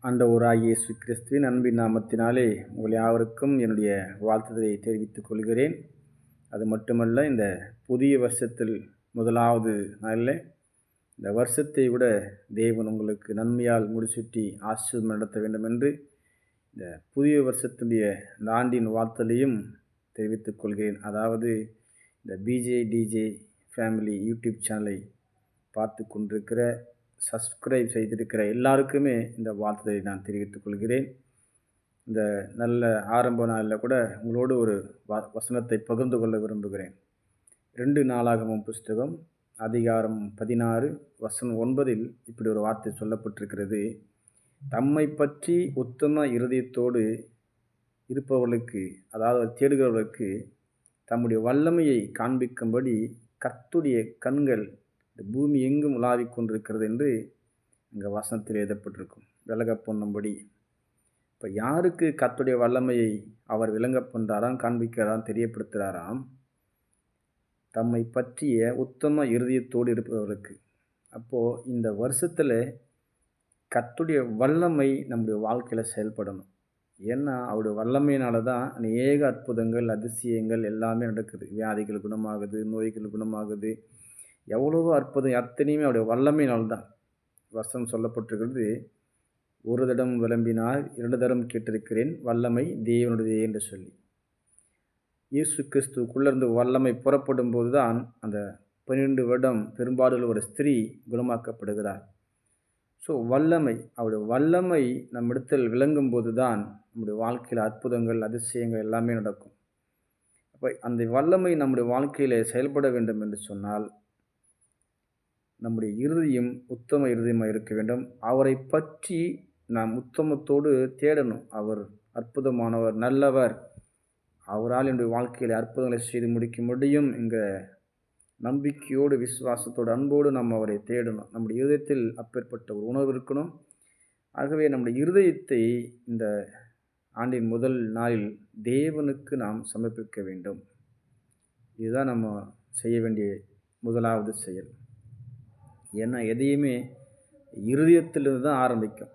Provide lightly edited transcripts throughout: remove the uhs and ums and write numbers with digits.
ஆண்டவராகிய இயேசு கிறிஸ்துவின் அன்பின் நாமத்தினாலே உங்கள் யாவருக்கும் என்னுடைய வாழ்த்துதலை தெரிவித்துக் கொள்கிறேன். அது மட்டுமல்ல, இந்த புதிய வருஷத்தில் முதலாவது நாளில் இந்த வருஷத்தை விட தேவன் உங்களுக்கு நன்மையால் முடிசூட்டி ஆசீர்வாதம் நடத்த வேண்டும் என்று இந்த புதிய வருஷத்துடைய இந்த ஆண்டின் வாழ்த்தலையும் தெரிவித்துக் கொள்கிறேன். அதாவது இந்த டிஜே ஃபேமிலி யூடியூப் சேனலை பார்த்து கொண்டிருக்கிற, சப்ஸ்கிரைப் செய்திருக்கிற எல்லாருக்குமே இந்த வாழ்த்துதலை நான் தெரிவித்துக் கொள்கிறேன். இந்த நல்ல ஆரம்ப நாளில் கூட உங்களோடு ஒரு வசனத்தை பகிர்ந்து கொள்ள விரும்புகிறேன். 2 நாளாகமம் புஸ்தகம் அதிகாரம் 16 வசனம் 9 இப்படி ஒரு வார்த்தை சொல்லப்பட்டிருக்கிறது. தம்மை பற்றி உத்தம இருதயத்தோடு இருப்பவர்களுக்கு, அதாவது தேடுகிறவர்களுக்கு தம்முடைய வல்லமையை காண்பிக்கும்படி கர்த்தருடைய கண்கள் இந்த பூமி எங்கும் உலாவிக் கொண்டிருக்கிறது என்று இங்கே வசனத்தில் எழுதப்பட்டிருக்கும். விளங்க பண்ணும்படி, இப்போ யாருக்கு கர்த்தருடைய வல்லமையை அவர் விளங்க பண்ணுறாராம், காண்பிக்கிறாராம், தெரியப்படுத்துகிறாராம்? தம்மை பற்றிய உத்தம இருதயத்தோடு இருப்பவர்களுக்கு. அப்போது இந்த வருஷத்தில் கர்த்தருடைய வல்லமை நம்முடைய வாழ்க்கையில் செயல்படணும். ஏன்னா அவருடைய வல்லமையினால தான் அநேக அற்புதங்கள், அதிசயங்கள் எல்லாமே நடக்குது. வியாதிகள் குணமாகுது, நோய்கள் குணமாகுது, எவ்வளவோ அற்புதம் அத்தனையுமே அவருடைய வல்லமையினால்தான். வசனம் சொல்லப்பட்டிருக்கிறது, ஒரு தடம் விளம்பினார், 2 தரம் கேட்டிருக்கிறேன், வல்லமை தேவனுடையதே என்று சொல்லி. இயேசு கிறிஸ்துவுக்குள்ளேருந்து வல்லமை புறப்படும் போது தான் அந்த 12 வருடம் பெரும்பாலுள்ள ஒரு ஸ்திரீ குணமாக்கப்படுகிறார். ஸோ வல்லமை, அவருடைய வல்லமை நம்மிடத்தில் விளங்கும் போது தான் நம்முடைய வாழ்க்கையில் அற்புதங்கள், அதிசயங்கள் எல்லாமே நடக்கும். அப்போ அந்த வல்லமை நம்முடைய வாழ்க்கையில் செயல்பட வேண்டும் என்று சொன்னால் நம்முடைய இருதயம் உத்தம இருதயமாக இருக்க வேண்டும். அவரை பற்றி நாம் உத்தமத்தோடு தேடணும். அவர் அற்புதமானவர், நல்லவர், அவரால் என்னுடைய வாழ்க்கையில் அற்புதங்களை செய்து முடிக்க முடியும் என்கிற நம்பிக்கையோடு, விசுவாசத்தோடு, அன்போடு நாம் அவரை தேடணும். நம்முடைய இருதயத்தில் அப்பேற்பட்ட ஒரு உணர்வு இருக்கணும். ஆகவே நம்முடைய இருதயத்தை இந்த ஆண்டின் முதல் நாளில் தேவனுக்கு நாம் சமர்ப்பிக்க வேண்டும். இதுதான் நம்ம செய்ய வேண்டிய முதலாவது செயல். ஏன்னா எதையுமே இருதயத்திலிருந்து தான் ஆரம்பிக்கும்.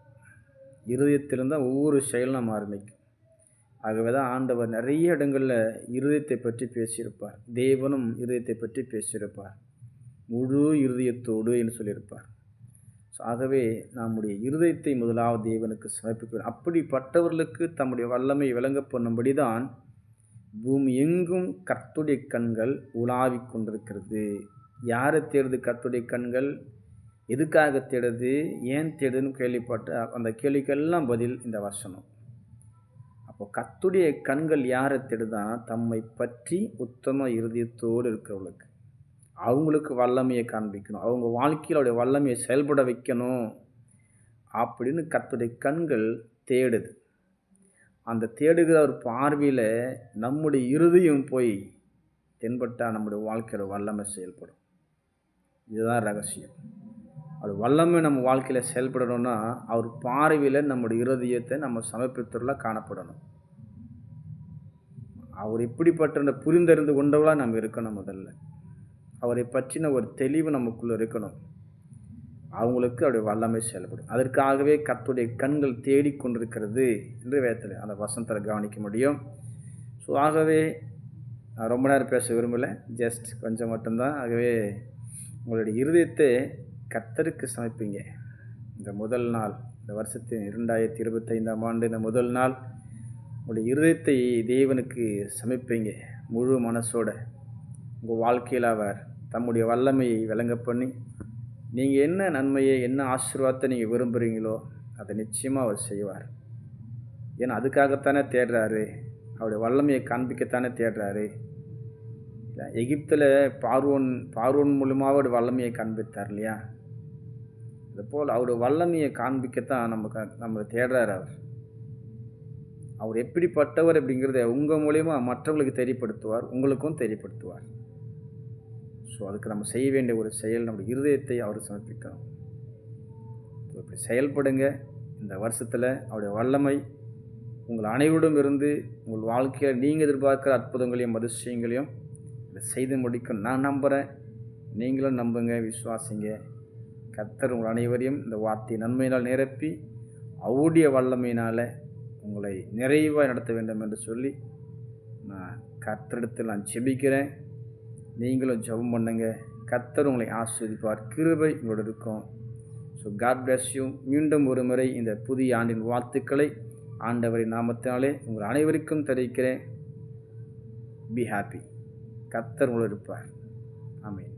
இருதயத்திலிருந்து தான் ஒவ்வொரு செயலும் நம்ம ஆரம்பிக்கும். ஆகவே தான் ஆண்டவர் நிறைய இடங்களில் இருதயத்தை பற்றி பேசியிருப்பார். தேவனும் இருதயத்தை பற்றி பேசியிருப்பார். முழு இருதயத்தோடு என்று சொல்லியிருப்பார். ஸோ ஆகவே நம்முடைய இருதயத்தை முதலாவது தேவனுக்கு சமர்ப்பிக்க வேண்டும். அப்படிப்பட்டவர்களுக்கு தம்முடைய வல்லமை விளங்க பண்ணும்படி தான் பூமி எங்கும் கர்த்தருடைய கண்கள் உலாவிக் கொண்டிருக்கிறது. யாரை தேடுது கர்த்தருடைய கண்கள்? எதுக்காக தேடுது, ஏன் தேடுதுன்னு கேள்விப்பட்ட அந்த கேள்விக்கெல்லாம் பதில் இந்த வசனம். அப்போ கர்த்தருடைய கண்கள் யாரை தேடுதான்? தம்மை பற்றி உத்தம இருதயத்தோடு இருக்கிறவங்களுக்கு. அவங்களுக்கு வல்லமையை காண்பிக்கணும், அவங்க வாழ்க்கையில் அவருடைய வல்லமையை செயல்பட வைக்கணும் அப்படின்னு கர்த்தருடைய கண்கள் தேடுது. அந்த தேடுகிற ஒரு பார்வையில் நம்முடைய இருதயம் போய் தென்பட்டால் நம்முடைய வாழ்க்கையில் வல்லமை செயல்படும். இதுதான் ரகசியம். அது வல்லமை நம்ம வாழ்க்கையில் செயல்படணும்னா அவர் பார்வையில் நம்முடைய இருதயத்தை நம்ம சமர்ப்பித்துள்ள காணப்படணும். அவர் எப்படிப்பட்ட புரிந்தறிந்து கொண்டவளாக நம்ம இருக்கணும். முதல்ல அவரை பற்றின ஒரு தெளிவு நமக்குள்ளே இருக்கணும். அவங்களுக்கு அவருடைய வல்லமை செயல்படும். அதற்காகவே கர்த்தருடைய கண்கள் தேடிக்கொண்டிருக்கிறது என்று வேதத்தில் அந்த வசனத்தில் கவனிக்க முடியும். ஸோ ஆகவே நான் ரொம்ப நேரம் பேச விரும்பலை, ஜஸ்ட் கொஞ்சம் மட்டும்தான். ஆகவே உங்களுடைய இருதயத்தை கர்த்தருக்கு சமர்ப்பிங்க. இந்த முதல் நாள், இந்த வருஷத்தின் 2025ஆம் ஆண்டு இந்த முதல் நாள் உங்களுடைய இருதயத்தை தேவனுக்கு சமர்ப்பிங்க. முழு மனசோட உங்கள் வாழ்க்கையில் அவர் தம்முடைய வல்லமையை விளங்க பண்ணி, நீங்கள் என்ன நன்மையை, என்ன ஆசீர்வாதத்தை நீங்கள் விரும்புகிறீங்களோ அதை நிச்சயமாக அவர் செய்வார். ஏன்னா அதுக்காகத்தானே தேடுறாரு, அவருடைய வல்லமையை காண்பிக்கத்தானே தேடுறாரு. எகிப்தில் பார்வோன் மூலமாக அவருடைய வல்லமையை காண்பித்தார் இல்லையா? அதுபோல் அவருடைய வல்லமையை காண்பிக்கத்தான் நம்ம தேடுறாரு. அவர் எப்படிப்பட்டவர் அப்படிங்கிறத உங்கள் மூலயமா மற்றவங்களுக்கு தெரியப்படுத்துவார், உங்களுக்கும் தெரியப்படுத்துவார். ஸோ அதுக்கு நம்ம செய்ய வேண்டிய ஒரு செயல், நம்முடைய இருதயத்தை அவர் சமர்ப்பிக்கணும். இப்படி செயல்படுங்க. இந்த வருஷத்தில் அவருடைய வல்லமை உங்கள் அனைவரிடம் இருந்து உங்கள் வாழ்க்கையில் நீங்கள் எதிர்பார்க்குற அற்புதங்களையும் அதிசயங்களையும் இதை செய்து முடிக்கும் நான் நம்புகிறேன். நீங்களும் நம்புங்க, விசுவாசிங்க. கர்த்தர் உங்கள் அனைவரையும் இந்த வார்த்தை நன்மையினால் நிரப்பி அவருடைய வல்லமையினால் உங்களை நிறைவாக நடத்த வேண்டும் என்று சொல்லி நான் கர்த்தரிடத்தில் நான் ஜெபிக்கிறேன். நீங்களும் ஜெபம் பண்ணுங்க. கர்த்தர் உங்களை ஆசீர்வதிப்பார். கிருபை உங்களோடு இருக்கும். So God bless you. மீண்டும் ஒரு முறை இந்த புதிய ஆண்டின் வாழ்த்துக்களை ஆண்டவரின் நாமத்தினாலே உங்கள் அனைவருக்கும் தெரிவிக்கிறேன். Be happy. கர்த்தர் உங்களோடு இருப்பார். ஆமென்.